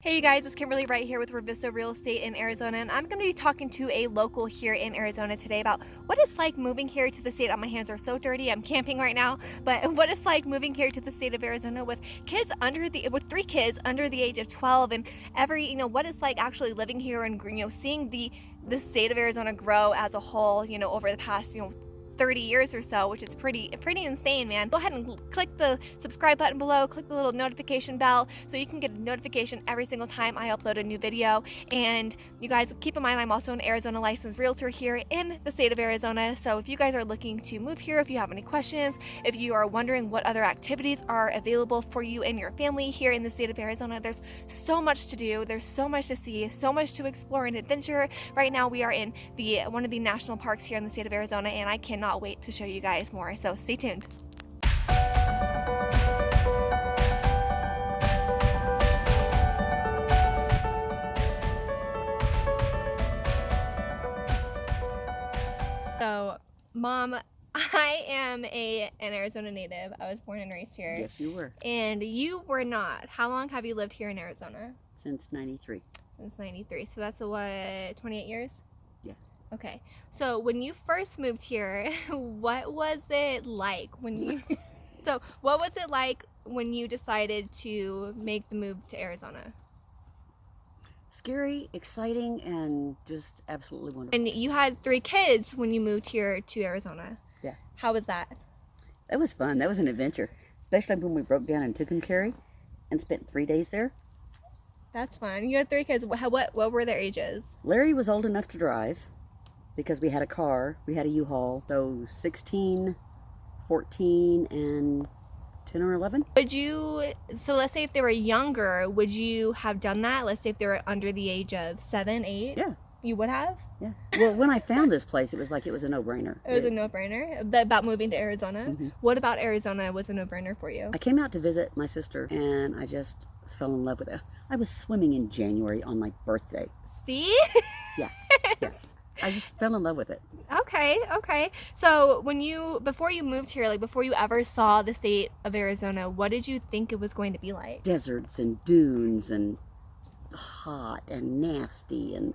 Hey you guys, it's Kimberly Wright here with Real Estate in Arizona, and I'm going to be talking to a local here in Arizona today about what it's like moving here to the state. My hands are so dirty, I'm camping right now, but what it's like moving here to the state of Arizona with with 3 kids under the age of 12, and what it's like actually living here and seeing the state of Arizona grow as a whole, over the past 30 years or so, which is pretty insane, man. Go ahead and click the subscribe button below, click the little notification bell so you can get a notification every single time I upload a new video. And you guys keep in mind, I'm also an Arizona licensed realtor here in the state of Arizona. So if you guys are looking to move here, if you have any questions, if you are wondering what other activities are available for you and your family here in the state of Arizona, there's so much to do, there's so much to see, so much to explore and adventure. Right now we are in one of the national parks here in the state of Arizona, and I cannot wait to show you guys more, so stay tuned. So, Mom, I am an Arizona native. I was born and raised here. Yes, you were. And you were not. How long have you lived here in Arizona? Since 93. Since 93. So that's what, 28 years? Yeah. Okay. So when you first moved here, what was it like when you decided to make the move to Arizona? Scary, exciting, and just absolutely wonderful. And you had 3 kids when you moved here to Arizona. Yeah. How was that? That was fun. That was an adventure. Especially when we broke down in Tucumcari and spent 3 days there. That's fun. You had 3 kids. What were their ages? Larry was old enough to drive because we had a car. We had a U-Haul. So 16, 14, and 10 or 11. So let's say if they were younger, would you have done that? Let's say if they were under the age of 7, 8? Yeah. You would have? Yeah. Well, when I found this place, it was like it was a no-brainer. It was a no-brainer about moving to Arizona? Mm-hmm. What about Arizona was a no-brainer for you? I came out to visit my sister, and I just fell in love with it. I was swimming in January on my birthday. See? Yeah. Yeah. I just fell in love with it. Okay. So before you moved here, before you ever saw the state of Arizona, what did you think it was going to be like? Deserts and dunes and hot and nasty, and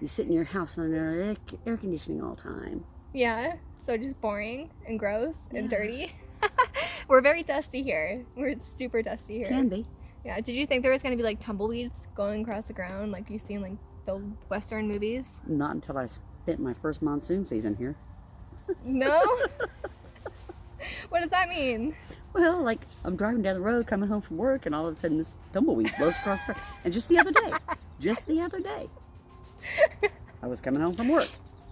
you sit in your house under air conditioning all the time. Yeah, so just boring and gross and dirty. We're very dusty here. We're super dusty here. Can be. Yeah, did you think there was going to be tumbleweeds going across the ground like you've seen the Western movies? Not until I spent my first monsoon season here. No? What does that mean? Well, I'm driving down the road coming home from work, and all of a sudden this tumbleweed blows across the road. And just the other day, I was coming home from work.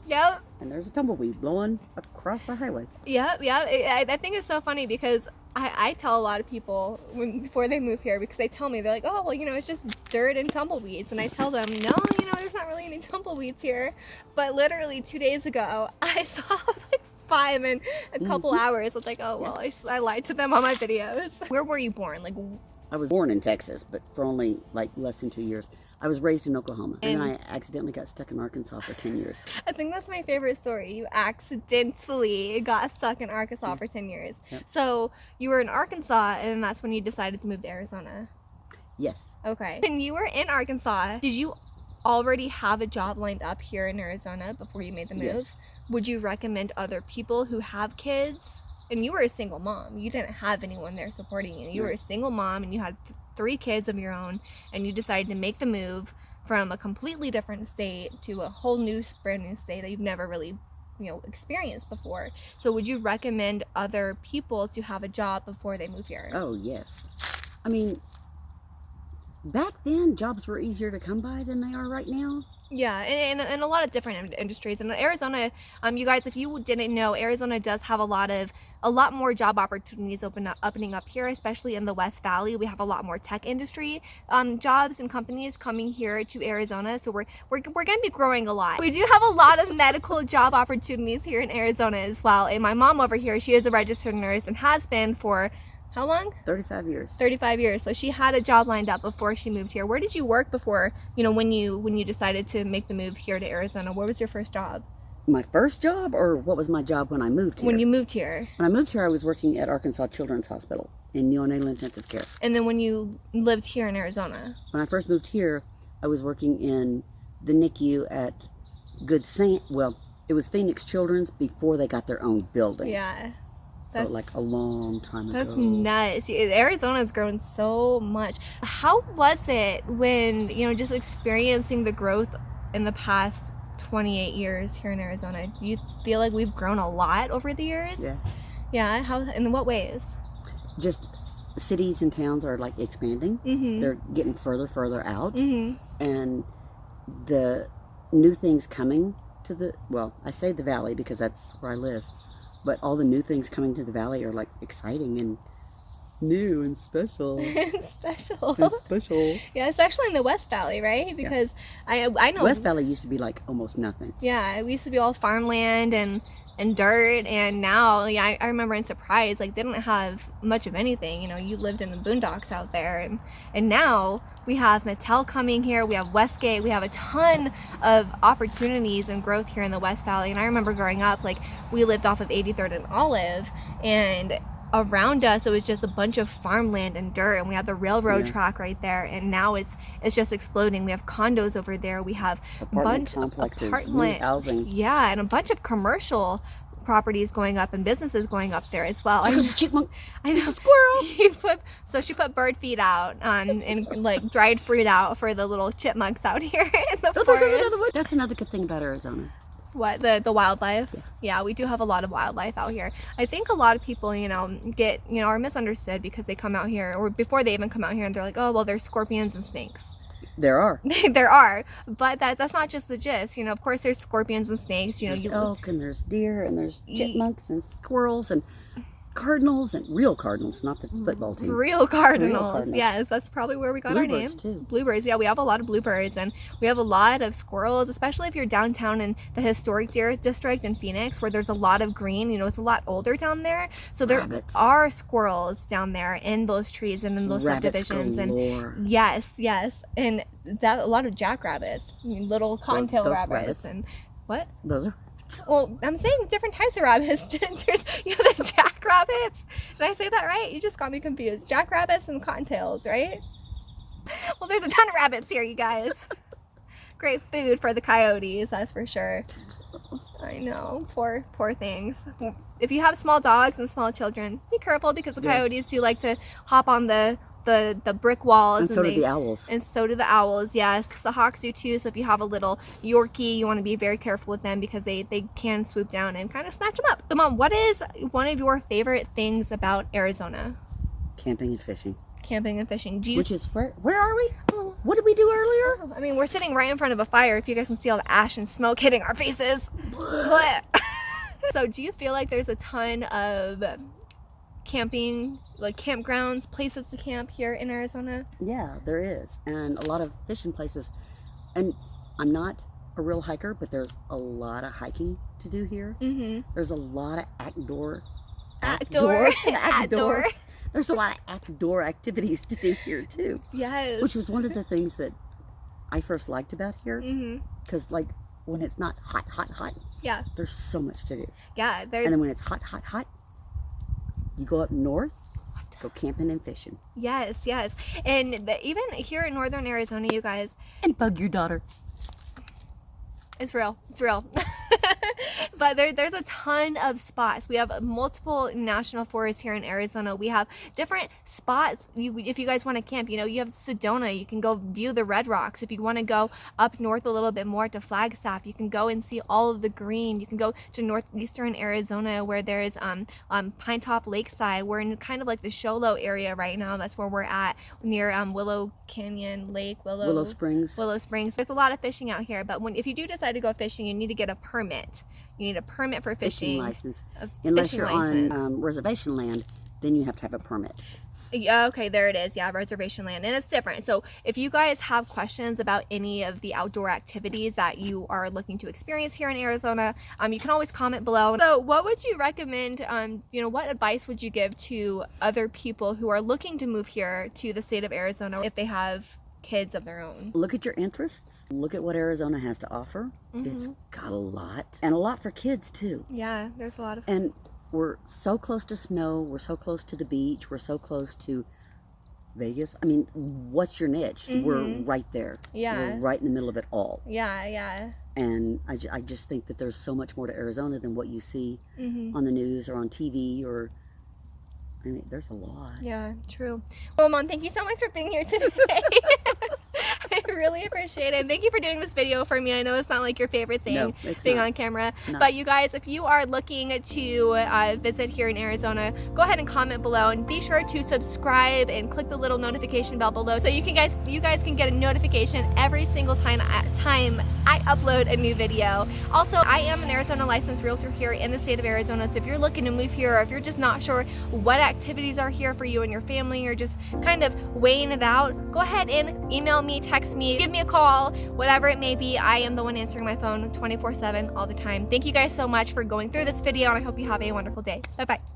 Yep. And there's a tumbleweed blowing across the highway. Yep. I think it's so funny because I tell a lot of people before they move here, because they tell me, they're like, oh, well, it's just dirt and tumbleweeds. And I tell them, no, there's not really any tumbleweeds here. But literally 2 days ago, I saw 5 in a couple hours. I was like, oh, well, I lied to them on my videos. Where were you born? I was born in Texas, but for only less than 2 years. I was raised in Oklahoma, and then I accidentally got stuck in Arkansas for 10 years. I think that's my favorite story. You accidentally got stuck in Arkansas for 10 years. Yep. So you were in Arkansas, and that's when you decided to move to Arizona. Yes. Okay. When you were in Arkansas, did you already have a job lined up here in Arizona before you made the move? Yes. Would you recommend other people who have kids? And you were a single mom. You didn't have anyone there supporting you. You were a single mom, and you had 3 kids of your own, and you decided to make the move from a completely different state to a whole brand new state that you've never really experienced before. So would you recommend other people to have a job before they move here? Oh, yes. I mean, back then, jobs were easier to come by than they are right now. Yeah, in a lot of different industries. And Arizona, you guys, if you didn't know, Arizona does have a lot more job opportunities opening up here, especially in the West Valley. We have a lot more tech industry jobs and companies coming here to Arizona. So we're going to be growing a lot. We do have a lot of medical job opportunities here in Arizona as well. And my mom over here, she is a registered nurse and has been for how long? 35 years. 35 years. So she had a job lined up before she moved here. Where did you work before, when you decided to make the move here to Arizona? Where was your first job? My first job, or what was my job when I moved here? When you moved here. When I moved here, I was working at Arkansas Children's Hospital. in neonatal intensive care. And then when you lived here in Arizona? When I first moved here, I was working in the NICU at Good Saint. Well, it was Phoenix Children's before they got their own building. Yeah. So like a long time ago. That's nuts. Arizona's grown so much. How was it when, just experiencing the growth in the past 28 years here in Arizona? Do you feel like we've grown a lot over the years? Yeah. Yeah? How? In what ways? Just cities and towns are like expanding. Mm-hmm. They're getting further out. Mm-hmm. And the new things coming to the, well, I say the valley because that's where I live. But all the new things coming to the valley are like exciting and new and special. Special. And special. Yeah, especially in the West Valley, right? Because I know West Valley used to be like almost nothing. Yeah, we used to be all farmland and dirt, and now, I remember in Surprise, like, they didn't have much of anything. You lived in the boondocks out there, and now we have Mattel coming here, we have Westgate, we have a ton of opportunities and growth here in the West Valley. And I remember growing up, like, we lived off of 83rd and Olive, and around us it was just a bunch of farmland and dirt, and we had the railroad track right there, and now it's just exploding. We have condos over there, we have apartment complexes, new housing, and a bunch of commercial properties going up and businesses going up there as well. There's a chipmunk. I know. Squirrel. So she put bird feed out and like dried fruit out for the little chipmunks out here in the forest. There's another one. That's another good thing about Arizona. What, the wildlife? Yes. Yeah, we do have a lot of wildlife out here. I think a lot of people, get, are misunderstood because they come out here, or before they even come out here, and they're like, oh, well, there's scorpions and snakes. There are. There are, but that's not just the gist. Of course, there's scorpions and snakes. There's elk, and there's deer, and there's chipmunks, and squirrels, and cardinals, and real cardinals, not the football team. Real cardinals. Yes, that's probably where we got our name. Bluebirds too. Bluebirds. Yeah, we have a lot of bluebirds, and we have a lot of squirrels, especially if you're downtown in the historic deer district in Phoenix, where there's a lot of green. It's a lot older down there, so there are squirrels down there in those trees and in those subdivisions. Galore. And yes, and that a lot of jackrabbits, little cottontail rabbits, and what? Those are. Well, I'm saying different types of rabbits. There's, the jackrabbits. Did I say that right? You just got me confused. Jackrabbits and cottontails, right? Well, there's a ton of rabbits here, you guys. Great food for the coyotes, that's for sure. I know, poor things. If you have small dogs and small children, be careful because the coyotes do like to hop on the brick walls. And so do the owls. And so do the owls, yes. The hawks do too, so if you have a little Yorkie, you want to be very careful with them because they can swoop down and kind of snatch them up. So, Mom, what is one of your favorite things about Arizona? Camping and fishing. Camping and fishing. Which is, where are we? What did we do earlier? I mean, we're sitting right in front of a fire. If you guys can see all the ash and smoke hitting our faces. So do you feel like there's a ton of camping, like campgrounds, places to camp here in Arizona? Yeah, there is, and a lot of fishing places. And I'm not a real hiker, but there's a lot of hiking to do here. Mm-hmm. There's a lot of outdoor. There's a lot of outdoor activities to do here too. Yes. Which was one of the things that I first liked about here. Because like when it's not hot, yeah, there's so much to do. Yeah. And then when it's hot, you go up north, go camping and fishing. Yes. And even here in northern Arizona, you guys. And bug your daughter. It's real. But there's a ton of spots. We have multiple national forests here in Arizona. We have different spots. If you guys want to camp, you have Sedona. You can go view the Red Rocks. If you want to go up north a little bit more to Flagstaff, you can go and see all of the green. You can go to northeastern Arizona where there is Pine Top Lakeside. We're in kind of like the Show Low area right now. That's where we're at, near Willow Canyon Lake, Willow Springs. There's a lot of fishing out here, but if you do decide to go fishing, you need to get a permit. You need a permit for fishing. License. Unless you're on reservation land, then you have to have a permit. Yeah, okay, there it is. Yeah, reservation land. And it's different. So if you guys have questions about any of the outdoor activities that you are looking to experience here in Arizona, you can always comment below. So what would you recommend, what advice would you give to other people who are looking to move here to the state of Arizona if they have kids of their own? Look at your interests. Look at what Arizona has to offer. It's got a lot. And a lot for kids too. Yeah, there's a lot of... And we're so close to snow, we're so close to the beach, we're so close to Vegas. I mean, what's your niche? We're right there. Yeah. We're right in the middle of it all. Yeah, yeah. And I just think that there's so much more to Arizona than what you see on the news or on TV or, I mean, there's a lot. Yeah, true. Well, Mom, thank you so much for being here today. I really appreciate it. And thank you for doing this video for me. I know it's not like your favorite thing, No, it's being not. on camera. No. But you guys, if you are looking to visit here in Arizona, go ahead and comment below and be sure to subscribe and click the little notification bell below so you guys can get a notification every single time I upload a new video. Also, I am an Arizona licensed realtor here in the state of Arizona, so if you're looking to move here or if you're just not sure what activities are here for you and your family or just kind of weighing it out, go ahead and email me, text me, give me a call, whatever it may be. I am the one answering my phone 24/7 all the time. Thank you guys so much for going through this video, and I hope you have a wonderful day. Bye-bye.